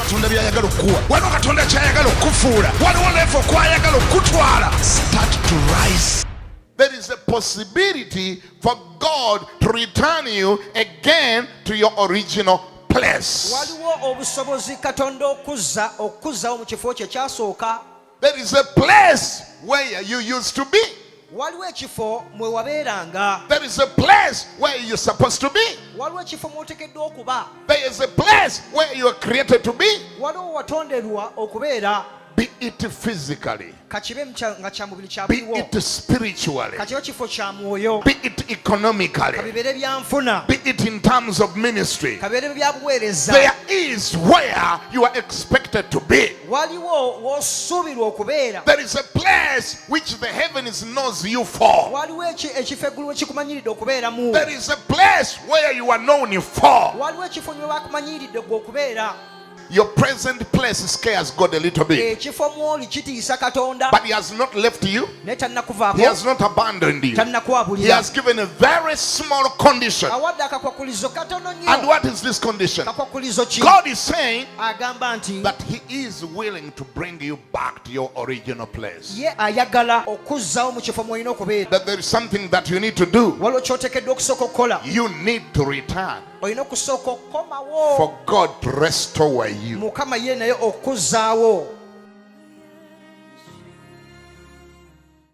katonda byayagala okuwa, waliwo katonda kyayagala okufuula, waliwo level kwayagala okutwala. Start to rise. There is a possibility for God to return you again to your original place. Waliwo obusobozi katonda okuzzawo mu kifo kye kyasooka. There is a place where you used to be. Waliwo ekifo mwe wabeeranga. There is a place where you're supposed to be. Waliwo ekifo mw'oteekeddwa okuba. There is a place where you are created to be. Waliwo watonderwa okubeera. Be it physically, kakibe nga kya mubiri kya be buliwo. it spiritually, Kakibe kifo kya mwoyo. be it economically, Kabibeere byanfuna. be it in terms of ministry. Kabibeere bya buweereza. There is where you are expected to be. Waliwo w'osuubirwa okubeera. There is a place which the heavens knows you for. Waliwo ekifo eggulu we kikumanyiridde okubeeramu. There is a place where you are known for. Waliwo ekifo mwe bakumanyiridde gwe okubeera. Your present place scares God a little bit. Ekifo mw'oli kitiisa Katonda. But He has not left you. Naye tannakuvaako. He has not abandoned you. He Tannakwabulira. has given a very small condition. Awadde akakwakulizo katono nnyo. And what is this condition? Kakwakulizo ki? God is saying Agamba nti that He is willing to bring you back to your original place. ye ayagala okuzzawo mu kifo mw'olina okubeera. That there is something that you need to do. Waliwo ky'oteekeddwa okusooka okukola. You need to return Olina okusooka okukomawo. for God to restore you. Mukama ye naye okuzzaawo.